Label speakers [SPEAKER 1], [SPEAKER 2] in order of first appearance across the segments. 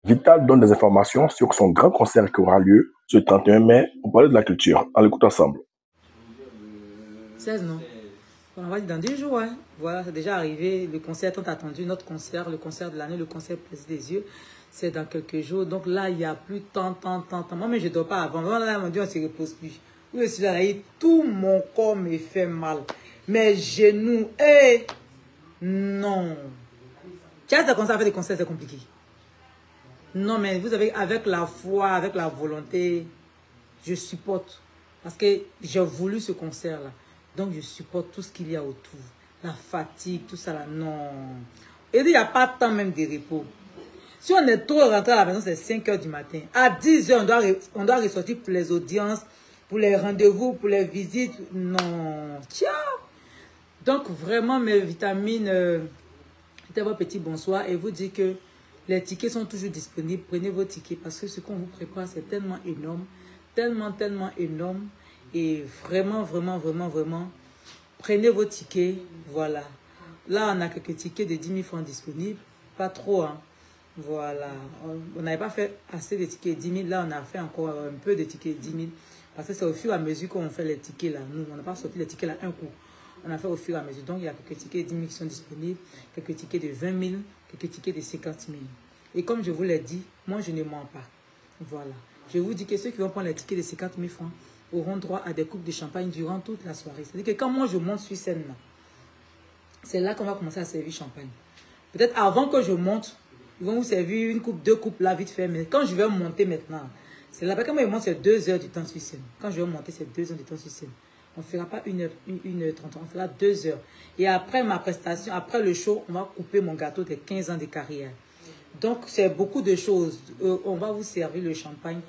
[SPEAKER 1] Vital donne des informations sur son grand concert qui aura lieu ce 31 mai au Palais de la Culture. On l'écoute ensemble.
[SPEAKER 2] 16, non. On va dire dans 10 jours. Hein. Voilà, c'est déjà arrivé. Le concert tant attendu, notre concert, le concert de l'année, le concert Plaisir des yeux. C'est dans quelques jours. Donc là, il n'y a plus tant. Moi, mais je ne dors pas avant. Là, mon Dieu, on ne se repose plus. Oui, je suis là, tout mon corps me fait mal. Mes genoux, non. Tu as commencé à faire des concerts, c'est compliqué. Non, mais vous savez, avec la foi, avec la volonté, je supporte. Parce que j'ai voulu ce concert-là. Donc, je supporte tout ce qu'il y a autour. La fatigue, tout ça là, non. Et il n'y a pas tant même de repos. Si on est trop rentré à la maison, c'est 5 h du matin. À 10 h, on doit ressortir pour les audiences, pour les rendez-vous, pour les visites. Non. Ciao. Donc, vraiment, mes vitamines, votre petit bonsoir et vous dire que les tickets sont toujours disponibles. Prenez vos tickets parce que ce qu'on vous prépare, c'est tellement énorme. Tellement énorme. Et vraiment, prenez vos tickets. Voilà. Là, on a quelques tickets de 10 000 francs disponibles. Pas trop, hein. Voilà. On n'avait pas fait assez de tickets 10 000. Là, on a fait encore un peu de tickets 10 000. Parce que c'est au fur et à mesure qu'on fait les tickets là. Nous, on n'a pas sorti les tickets là un coup. On a fait au fur et à mesure. Donc, il y a quelques tickets de 10 000 qui sont disponibles. Quelques tickets de 20 000. Quelques tickets de 50 000. Et comme je vous l'ai dit, moi, je ne mens pas. Voilà. Je vous dis que ceux qui vont prendre les tickets de 50 000 francs auront droit à des coupes de champagne durant toute la soirée. C'est-à-dire que quand moi, je monte sur scène, c'est là qu'on va commencer à servir champagne. Peut-être avant que je monte, ils vont vous servir une coupe, deux coupes là, vite fait. Mais quand je vais monter maintenant, c'est là-bas. Quand moi, je monte, c'est 2 heures du temps sur scène. Quand je vais monter, c'est 2 heures du temps sur scène. On ne fera pas 1h30, on fera 2 heures. Et après ma prestation, après le show, on va couper mon gâteau de 15 ans de carrière. Donc, c'est beaucoup de choses. On va vous servir le champagne.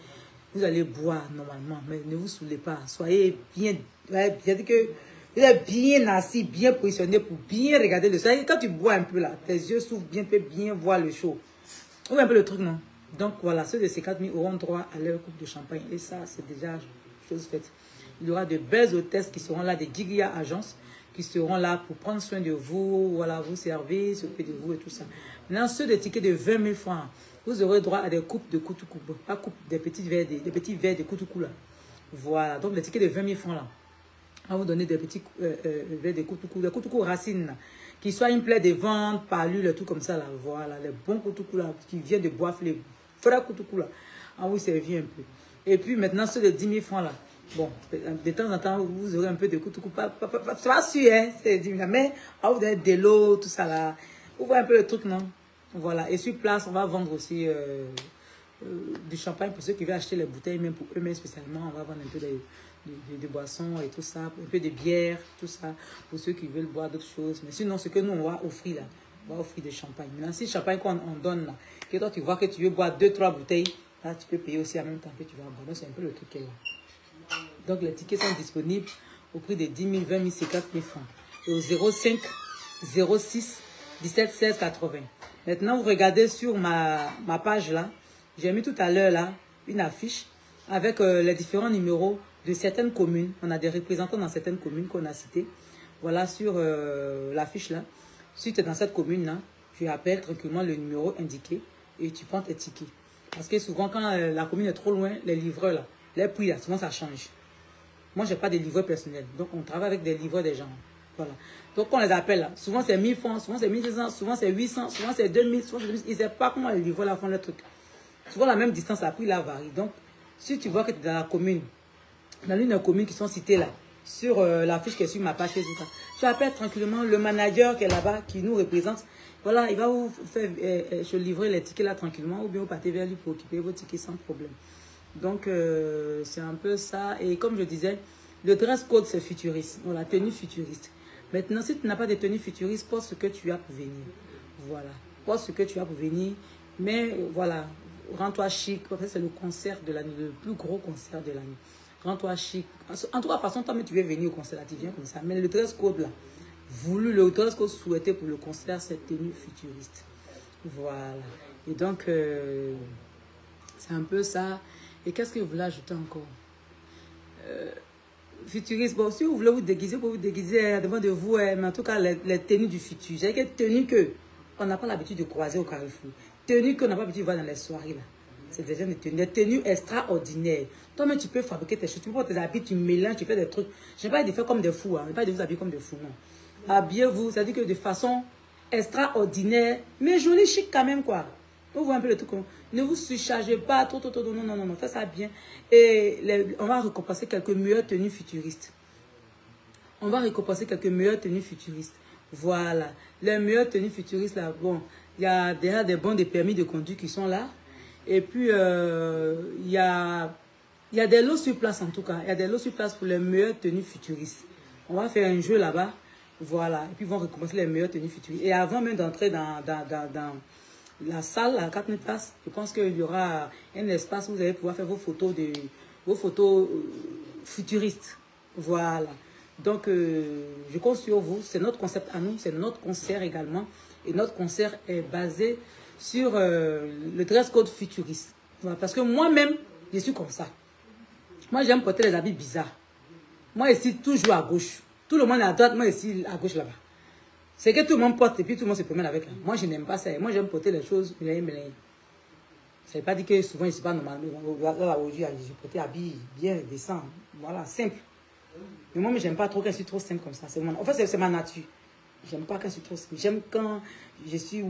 [SPEAKER 2] Vous allez boire normalement, mais ne vous saoulez pas. Soyez bien, vous êtes bien assis, bien positionné pour bien regarder le show. Quand tu bois un peu là, tes yeux s'ouvrent bien, tu peux bien voir le show. Vous voyez un peu le truc, non? Donc voilà, ceux de ces 4 000 auront droit à leur coupe de champagne. Et ça, c'est déjà chose faite. Il y aura de belles hôtesses qui seront là, des Gigia Agences, qui seront là pour prendre soin de vous, voilà, vous servir, s'occuper de vous et tout ça. Maintenant, ceux des tickets de 20 000 francs, vous aurez droit à des coupes de Koutoukou, pas coupes, des petits verres de Koutoukou là. Voilà, donc les tickets de 20 000 francs là, on va vous donner des petits verres de Koutoukou racines là, qui soient une plaie de vente, palule, tout comme ça là. Voilà, les bons Koutoukou là, qui viennent de boire, les vrais Koutoukou là, on vous servir un peu. Et puis maintenant, ceux de 10 000 francs là, bon, de temps en temps, vous aurez un peu de Koutoukou, c'est pas sûr, hein, c'est 10 000, mais on vous donne de l'eau, tout ça là. Vous voyez un peu le truc, non? Voilà, et sur place, on va vendre aussi du champagne pour ceux qui veulent acheter les bouteilles, même pour eux-mêmes spécialement. On va vendre un peu de boissons et tout ça, un peu de bière, tout ça, pour ceux qui veulent boire d'autres choses. Mais sinon, ce que nous, on va offrir là, on va offrir du champagne. Maintenant, si le champagne qu'on donne là, que toi, tu vois que tu veux boire 2-3 bouteilles, là, tu peux payer aussi en même temps que tu vas boire. Donc, c'est un peu le truc qui est là. Donc, les tickets sont disponibles au prix de 10 000, 20 000, 50 000 francs. Et au 05 06 17 16 80. Maintenant, vous regardez sur ma page là. J'ai mis tout à l'heure là une affiche avec les différents numéros de certaines communes. On a des représentants dans certaines communes qu'on a citées. Voilà sur l'affiche là. Si tu es dans cette commune là, tu appelles tranquillement le numéro indiqué et tu prends tes tickets. Parce que souvent quand la commune est trop loin, les livreurs là, les prix là, souvent ça change. Moi, je n'ai pas de livreur personnel. Donc, on travaille avec des livreurs des gens. Voilà. Donc, on les appelle là. Souvent, c'est 1000 francs, souvent, c'est 1600, souvent, c'est 800, souvent, c'est 2000, souvent, c'est 2000. Ils ne savent pas comment les livreurs là font le truc. Souvent, la même distance, la prix là varie. Donc, si tu vois que tu es dans la commune, dans l'une des communes qui sont citées là, sur la fiche qui est sur ma page Facebook, tu appelles tranquillement le manager qui est là-bas, qui nous représente. Voilà, il va vous faire se livrer les tickets là tranquillement, ou bien vous partez vers lui pour occuper vos tickets sans problème. Donc, c'est un peu ça. Et comme je disais, le dress code, c'est futuriste. Donc, la tenue futuriste. Maintenant, si tu n'as pas de tenue futuriste, porte ce que tu as pour venir. Voilà. Porte ce que tu as pour venir. Mais voilà, rends-toi chic. C'est le concert de l'année, le plus gros concert de l'année. Rends-toi chic. En tout cas, de toute façon, toi, tu veux venir au concert, là, tu viens comme ça. Mais le dress code, là, le dress code souhaité pour le concert, c'est tenue futuriste. Voilà. Et donc, c'est un peu ça. Et qu'est-ce que vous voulez ajouter encore? Futuriste, bon, si vous voulez vous déguiser, vous pouvez vous déguiser devant de vous, mais en tout cas, les tenues du futur. J'ai des tenues que on n'a pas l'habitude de croiser au Carrefour. tenues qu'on n'a pas pu voir dans les soirées là. C'est des tenues extraordinaires. Toi-même, tu peux fabriquer tes choses. Tu peux prendre tes habits, tu mélanges, tu fais des trucs. Je n'ai pas de faire comme des fous. Je n'ai pas de vous habiller comme des fous, non. Habillez-vous, c'est-à-dire que de façon extraordinaire, mais joli, chic quand même, quoi. Vous voyez un peu le truc. Ne vous surchargez pas, trop, non, faites ça bien. Et on va récompenser quelques meilleures tenues futuristes. On va récompenser quelques meilleures tenues futuristes. Voilà. Les meilleures tenues futuristes, là, bon, il y a déjà des bons des permis de conduire qui sont là. Et puis, il y a des lots sur place, en tout cas. Il y a des lots sur place pour les meilleures tenues futuristes. On va faire un jeu là-bas. Voilà. Et puis, ils vont récompenser les meilleures tenues futuristes. Et avant même d'entrer dans la salle à 4000 places, je pense qu'il y aura un espace où vous allez pouvoir faire vos photos futuristes. Voilà. Donc, je compte sur vous. C'est notre concept à nous. C'est notre concert également. Et notre concert est basé sur le dress code futuriste. Voilà. Parce que moi-même, je suis comme ça. Moi, j'aime porter les habits bizarres. Moi, ici, toujours à gauche. Tout le monde est à droite, moi, ici, à gauche, là-bas. C'est que tout le monde porte et puis tout le monde se promène avec. Moi, je n'aime pas ça. Moi, j'aime porter les choses. Ça ne veut pas dire que souvent, je ne suis pas normal. Là, aujourd'hui, j'ai porté habits bien décents. Voilà, simple. Mais moi, je n'aime pas trop quand je suis trop simple comme ça. En fait, c'est ma nature. J'aime pas quand je suis trop simple. J'aime quand je suis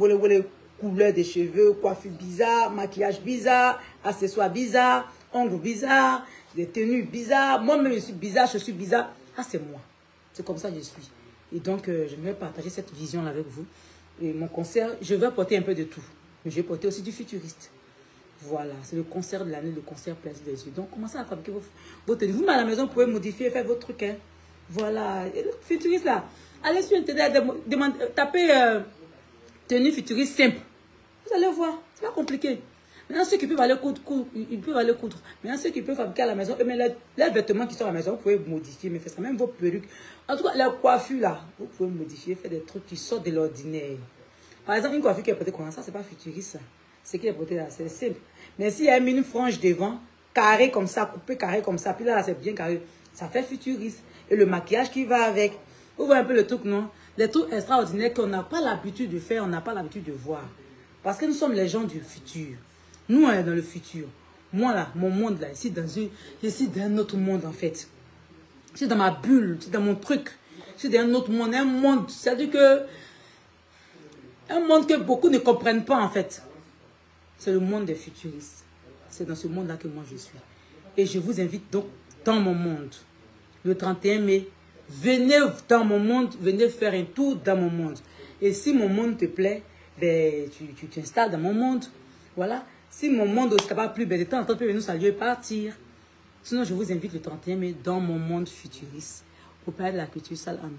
[SPEAKER 2] couleur des cheveux, coiffure bizarre, maquillage bizarre, accessoires bizarres, ongles bizarres, des tenues bizarres. Moi-même, je suis bizarre, je suis bizarre. Ah, c'est moi. C'est comme ça que je suis. Et donc, je vais partager cette vision-là avec vous. Et mon concert, je vais porter un peu de tout. Mais je vais porter aussi du futuriste. Voilà, c'est le concert de l'année, le concert Place des Yeux. Donc, commencez à fabriquer vos tenues. Vous, à la maison, vous pouvez modifier, faire votre truc. Hein. Voilà. Et le futuriste, là, allez sur Internet, tapez tenue futuriste simple. Vous allez voir, c'est pas compliqué. Maintenant, ceux qui peuvent aller coudre, ils peuvent aller coudre. Maintenant, ceux qui peuvent fabriquer à la maison, mais les vêtements qui sont à la maison, vous pouvez modifier, mais faites ça. Même vos perruques. En tout cas, la coiffure, là, vous pouvez modifier, faire des trucs qui sortent de l'ordinaire. Par exemple, une coiffure qui est portée comme ça, c'est pas futuriste, ça. Ce qui est porté là, c'est simple. Mais s'il y a une frange devant, carré comme ça, coupé carré comme ça, puis là, c'est bien carré, ça fait futuriste. Et le maquillage qui va avec. Vous voyez un peu le truc, non? Les trucs extraordinaires qu'on n'a pas l'habitude de faire, on n'a pas l'habitude de voir. Parce que nous sommes les gens du futur. Nous, on est dans le futur. Moi, là, mon monde, là, ici, je suis dans un autre monde, en fait. Je suis dans ma bulle, je suis dans mon truc. Je suis dans un autre monde, un monde. C'est-à-dire que... Un monde que beaucoup ne comprennent pas, en fait. C'est le monde des futuristes. C'est dans ce monde-là que moi, je suis. Et je vous invite donc dans mon monde. Le 31 mai, venez dans mon monde, venez faire un tour dans mon monde. Et si mon monde te plaît, ben, tu t'installes dans mon monde. Voilà. Si mon monde ne pas plus, ben, de temps en temps, tu peux venir nous saluer et partir. Sinon, je vous invite le 31 mai dans mon monde futuriste au Palais de la Culture Salle en Monde.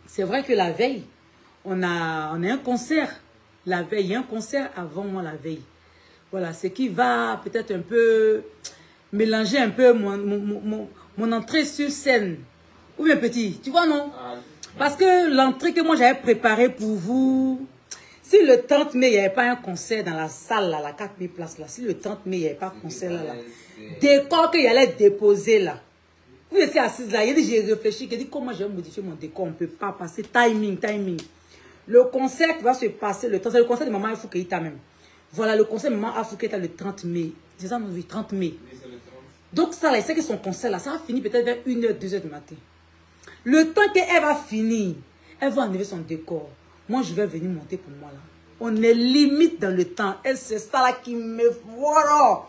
[SPEAKER 2] C'est vrai que la veille, on a un concert. La veille, il y a un concert avant moi la veille. Voilà, ce qui va peut-être un peu mélanger un peu mon entrée sur scène. Ou bien petit, tu vois non? Parce que l'entrée que moi j'avais préparée pour vous, si le 30 mai il n'y avait pas un concert dans la salle, là, la 4000 places là, si le 30 mai il n'y avait pas de concert là, décor qu'il allait déposer là. Vous étiez assise là, j'ai réfléchi, j'ai dit comment je vais modifier mon décor, on ne peut pas passer, timing. Le concert qui va se passer, c'est le concert de Maman Afou Keïta même. Voilà, le concert de Maman Afou Keïta le 30 mai. C'est ça, oui, 30 mai. Donc ça, là, c'est que son concert là, ça va finir peut-être vers 1h, 2h du matin. Le temps qu'elle va finir, elle va enlever son décor. Moi, je vais venir monter pour moi là. On est limite dans le temps. Et c'est ça là qui me voilà.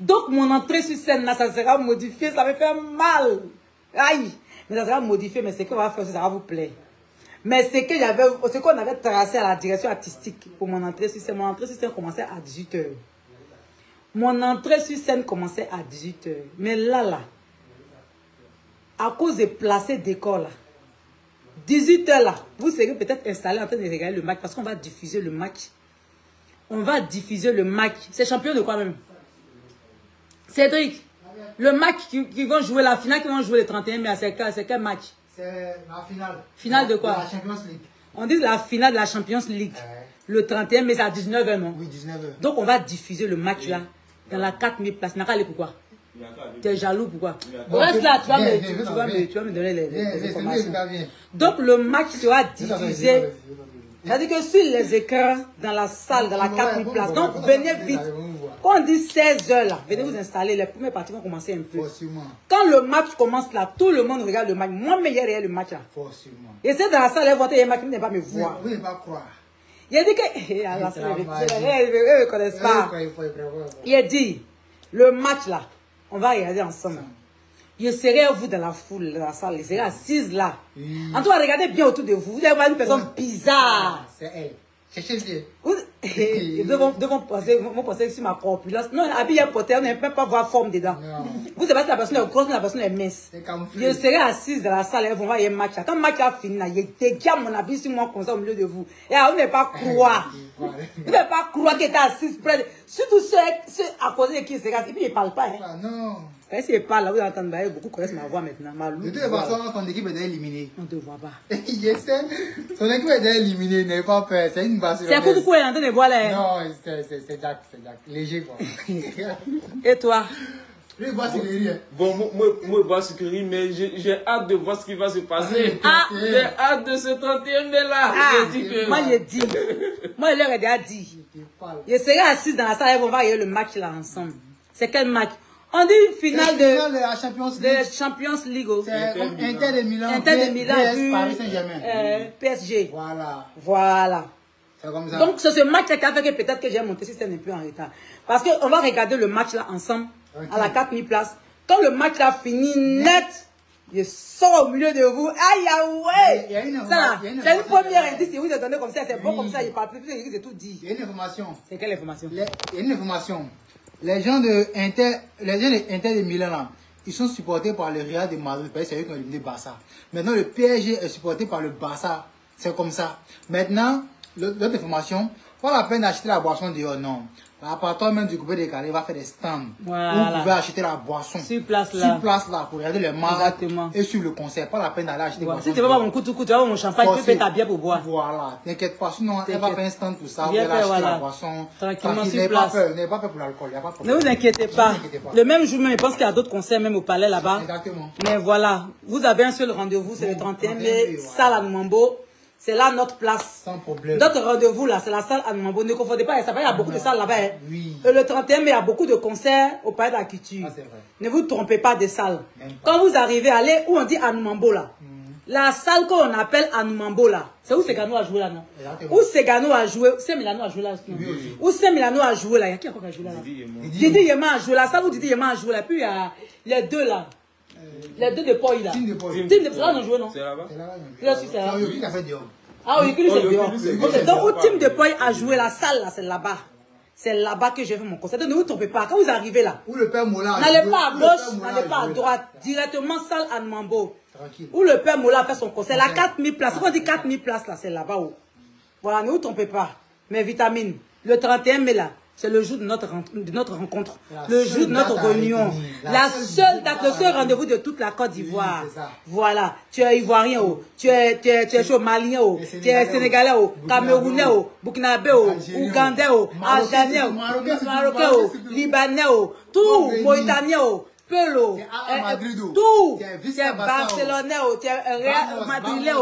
[SPEAKER 2] Donc mon entrée sur scène là, ça sera modifié, ça me fait mal. Aïe. Mais ça sera modifié, mais ce qu'on va faire, ça va vous plaire. Mais ce qu'on avait tracé à la direction artistique pour mon entrée sur scène, commençait à 18h. Mon entrée sur scène commençait à 18h. Mais là, à cause de placer décor là, 18h là, vous serez peut-être installé en train de regarder le match parce qu'on va diffuser le match. On va diffuser le match. C'est champion de quoi même? Cédric, le match qui vont jouer, la finale qui vont jouer le 31 mai, c'est quel match?
[SPEAKER 3] C'est la finale.
[SPEAKER 2] Finale de quoi?
[SPEAKER 3] De la Champions League.
[SPEAKER 2] On dit la finale de la Champions League. Le 31 mai, c'est à 19h, non?
[SPEAKER 3] Oui, 19h.
[SPEAKER 2] Donc, on va diffuser le match là, dans la 4000 places. N'a qu'à aller pourquoi? Tu es jaloux, pourquoi? Reste là, tu vas me donner les informations. Donc, le match sera diffusé. C'est-à-dire que sur les écrans, dans la salle, dans la 4000 places. Donc, venez vite. Quand on dit 16 h là, venez vous installer. Les premières parties vont commencer un peu. Quand le match commence là, tout le monde regarde le match. Moi, mais hier, le match là. Et c'est dans la salle, elle voit les matchs, il ne pas me voir.
[SPEAKER 3] Vous ne pas croire.
[SPEAKER 2] Il a dit que... ils ne connaissent pas. Il a dit, le match là, on va regarder ensemble. Je serai vous dans la foule, dans la salle. Je serai assise là. En tout cas, regardez bien autour de vous. Vous allez voir une personne bizarre.
[SPEAKER 3] C'est elle. Cherchez bien.
[SPEAKER 2] Ils vont penser sur ma corpulence. Non, habillé à porter, on ne peut même pas voir forme dedans. Non. Vous savez si la personne est grosse, la personne est mince. Je serai assise dans la salle, elles vont voir un match. Quand le match a fini, il dégage mon habit sur moi comme ça au milieu de vous. Et on ne peut pas croire. Vous ne pouvez pas croire qu'elle est assise près de... Surtout ceux à cause de qui se regardent. Et puis ils ne parlent pas. Hein. Non. Si il parle là, vous entendez, beaucoup connaissent ma voix maintenant.
[SPEAKER 3] De toute façon, ton équipe est déjà éliminée.
[SPEAKER 2] On ne te voit pas.
[SPEAKER 3] Je sais. Son équipe est déjà éliminée, n'ayez pas peur. C'est une base.
[SPEAKER 2] C'est un coup de fouet, on ne voit là.
[SPEAKER 3] Non, c'est Jack. Léger quoi.
[SPEAKER 2] Et toi?
[SPEAKER 3] Lui, il voit ce qu'il rit.
[SPEAKER 4] Bon, moi, je vois ce qu'il rit, mais j'ai hâte de voir ce qui va se passer. J'ai hâte de ce 31 mai là.
[SPEAKER 2] Moi, j'ai dit. Moi, je leur ai déjà dit. Je serai assise dans la salle, ils vont voir le match là ensemble. C'est quel match? On dit finale de la Champions League.
[SPEAKER 3] C'est Inter de Milan.
[SPEAKER 2] Inter de Milan
[SPEAKER 3] et Paris Saint-Germain.
[SPEAKER 2] PSG.
[SPEAKER 3] Voilà.
[SPEAKER 2] Comme ça. Donc, c'est ce match-là qui a fait que peut-être que j'ai monté système un peu en retard. Parce qu'on va regarder le match là ensemble, à la 4000 places. Quand le match là finit net, je sors au milieu de vous. Aïe, aïe, ouais. Ça, c'est une première indice. Si vous attendez comme ça, c'est bon comme ça, il parle plus, c'est tout dit.
[SPEAKER 3] Il y a une information.
[SPEAKER 2] C'est quelle information?
[SPEAKER 3] Il y a une information. Les gens de Inter de Milan, là, ils sont supportés par le Real de Madrid. C'est eux qui ont éliminé Barça. Maintenant, le PSG est supporté par le Barça. C'est comme ça. Maintenant, l'autre information, pas la peine d'acheter la boisson dehors, non. À partir même du coupé décalé, il va faire des stands. Voilà. Où vous pouvez acheter la boisson.
[SPEAKER 2] Sur place là.
[SPEAKER 3] Sur place là, pour regarder les matchs et suivre le concert. Pas la peine d'aller acheter
[SPEAKER 2] voilà. Si tu veux pas mon coup, tu vas avoir mon champagne, tu peux ta bière pour boire.
[SPEAKER 3] Voilà. T'inquiète pas, sinon elle va faire un stand pour ça. Vous
[SPEAKER 2] allez
[SPEAKER 3] acheter la boisson.
[SPEAKER 2] Tranquillement sur place.
[SPEAKER 3] N'ayez pas peur pour l'alcool.
[SPEAKER 2] Ne vous inquiétez pas. Le même jour même, je pense qu'il y a d'autres concerts même au palais là-bas.
[SPEAKER 3] Exactement.
[SPEAKER 2] Mais voilà, vous avez un seul rendez-vous, c'est le 31 mai, salle à Numambo. C'est là notre place.
[SPEAKER 3] Sans problème.
[SPEAKER 2] Notre rendez-vous là, c'est la salle à Numambo. Ne confondez pas, il y a beaucoup de salles là-bas. Hein.
[SPEAKER 3] Oui.
[SPEAKER 2] Et le 31 mai, il y a beaucoup de concerts au Palais de la Culture.
[SPEAKER 3] Ah, c'est vrai.
[SPEAKER 2] Ne vous trompez pas des salles. Quand vous arrivez, allez où on dit à Numambo là. La salle qu'on appelle à Numambo là. C'est où Segano a joué là, non? Où Segano a joué, c'est Milano a joué là. Où c'est Milano a joué là? Il y a qui encore a joué là? Didi Yema a joué là. Ça où Didi Yema a joué là. Puis il y a les deux là. Les deux de Poy là. Team de Poy. C'est là qu'on a joué, non?
[SPEAKER 4] C'est là-bas.
[SPEAKER 2] C'est là-bas. C'est là. Ah oui, c'est dehors. Donc, où Team de Poy a joué la salle là, c'est là-bas. C'est là-bas que je fais mon concert. Donc, ne vous trompez pas. Quand vous arrivez là,
[SPEAKER 3] où le Père Mola
[SPEAKER 2] n'allez pas à gauche, n'allez pas à droite. Directement salle à Numambo. Où le Père Mola fait son concert. La 4000 places. Quand on dit 4000 places là, c'est là-bas où. Voilà, ne vous trompez pas. Mais vitamine, le 31 mai là, c'est le jour de notre rencontre, le jour de notre réunion. La seule date, le seul rendez-vous de toute la Côte d'Ivoire. Oui, voilà. Tu es Ivoirien, tu es Malien, tu es Sénégalais, Camerounais, Burkinabé, Ougandais, Algérien, Marocain, Libanais, tout, Mauritanien, Pelo, tout. Tu es Barcelonais, tu es Madrilène.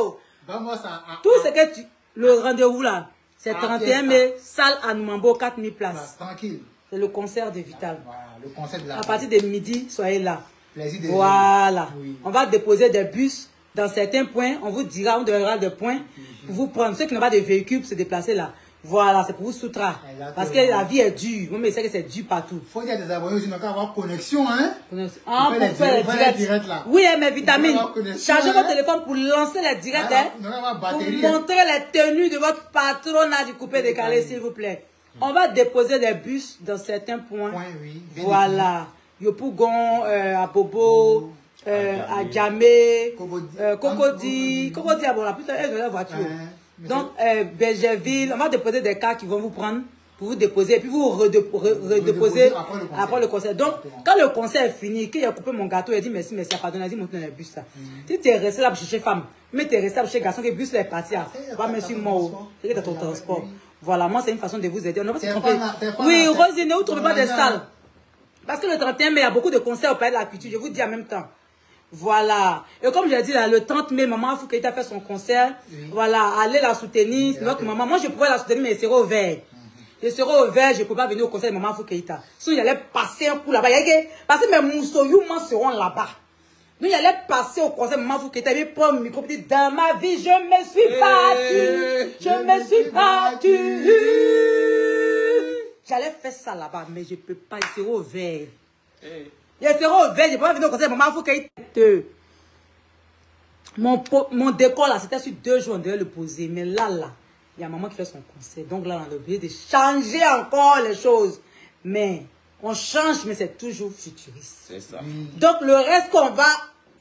[SPEAKER 2] Tout ce que tu... Le rendez-vous là. C'est 31 mai, salle à Numambo, 4000 places.
[SPEAKER 3] Tranquille.
[SPEAKER 2] C'est le concert de Vital.
[SPEAKER 3] Voilà, le concert de la...
[SPEAKER 2] À partir de midi, soyez là.
[SPEAKER 3] Plaisir de
[SPEAKER 2] voilà.
[SPEAKER 3] Oui.
[SPEAKER 2] On va déposer des bus dans certains points. On vous dira, on donnera des points pour vous prendre. Ceux qui n'ont pas de véhicule pour se déplacer là. Voilà, c'est pour vous soutra. Parce que la vie est dure. Moi, mais c'est que c'est dur partout.
[SPEAKER 3] Il faut dire des abonnés aussi, donc avoir connexion, hein.
[SPEAKER 2] Ah, pour faire les directs là. Oui, mes vitamines. Chargez votre téléphone pour lancer les directs, hein. Pour montrer les tenues de votre patronat du coupé décalé, s'il vous plaît. On va déposer des bus dans certains points. Voilà. Yopougon, à Bobo, à Djamé, Cocody, bon, la putain, elle est dans la voiture. Donc, Bergerville, on va déposer des cas qui vont vous prendre pour vous déposer et puis vous redéposer après le concert. Donc, quand le concert est fini, qu'il a coupé mon gâteau, il a dit merci, merci, pardon, il a dit monte dans le bus là. Si tu es resté là pour chercher femme, mais tu es resté là pour chercher garçon, que le bus là est parti, pas merci moi, c'est dans ton transport. Voilà, moi c'est une façon de vous aider. On ne va pas se tromper. Oui, Rosine, ne vous trouvez pas des salles. Parce que le 31 mai, il y a beaucoup de concerts au Palais de la Culture, je vous dis en même temps. Voilà. Et comme je l'ai dit, là, le 30 mai, maman Foucault a fait son concert. Oui. Voilà, allez la soutenir. Notre maman, moi je pouvais la soutenir, mais elle serait au vert. Je serai au vert, je ne peux pas venir au concert de maman Foucault. Sinon, j'allais passer un coup là-bas. Parce que mes moussoyoumans seront là-bas. Nous, j'allais passer au concert de maman Foucault. Il prend le micro et dit, dans ma vie, je me suis battue. Je me suis battue. J'allais faire ça là-bas, mais je ne peux pas. Il sera au vert. Je serai au vert, je ne peux pas venir au concert de maman Foucault. Mon décor là, c'était sur 2 jours, on devait le poser. Mais là, il y a maman qui fait son concert. Donc là, on a obligé de changer encore les choses. Mais on change, mais c'est toujours futuriste. C'est ça. Donc le reste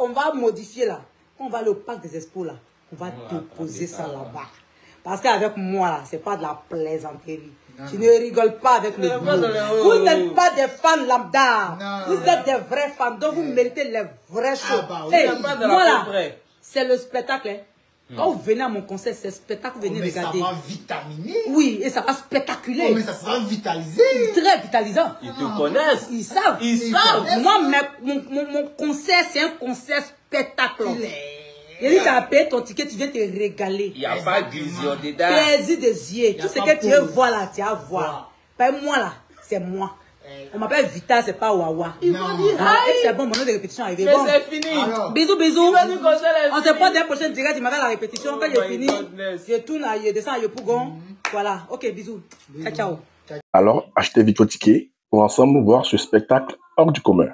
[SPEAKER 2] on va modifier là. Quand on va aller au parc des expos là, on va déposer ça là-bas. Parce qu'avec moi là, c'est pas de la plaisanterie. Je ne rigole pas avec le boulot. Vous n'êtes pas des fans lambda. Non, vous êtes des vrais fans. Donc vous méritez les vraies choses. Moi là, c'est le spectacle. Quand vous venez à mon concert, c'est spectacle, vous venez regarder.
[SPEAKER 3] Ça va vitaminer.
[SPEAKER 2] Oui, et ça va spectaculer.
[SPEAKER 3] Oh, mais ça sera vitalisé.
[SPEAKER 2] Très vitalisant.
[SPEAKER 4] Ils te connaissent.
[SPEAKER 2] Ils savent.
[SPEAKER 4] Ils savent.
[SPEAKER 2] Moi, mon concert, c'est un concert spectacle. Il dit, tu as payé ton ticket, tu viens te régaler.
[SPEAKER 4] Il n'y a pas de vision dedans.
[SPEAKER 2] Plaisir des yeux. Tout ce que tu veux voir là, tu vas voir. Pas moi là, c'est moi. On m'appelle Vita, c'est pas Wawa.
[SPEAKER 4] Ils vont dire,
[SPEAKER 2] c'est bon, mon nom de répétition est arrivé.
[SPEAKER 4] Mais
[SPEAKER 2] bon.
[SPEAKER 4] c'est fini.
[SPEAKER 2] Alors, bisous. On se prend d'un prochain direct, il m'avait la répétition. Quand j'ai fini, je tourne, je descends à Yopougon. Voilà. Ok, bisous. Ciao.
[SPEAKER 1] Alors, achetez vite vos tickets pour ensemble voir ce spectacle hors du commun.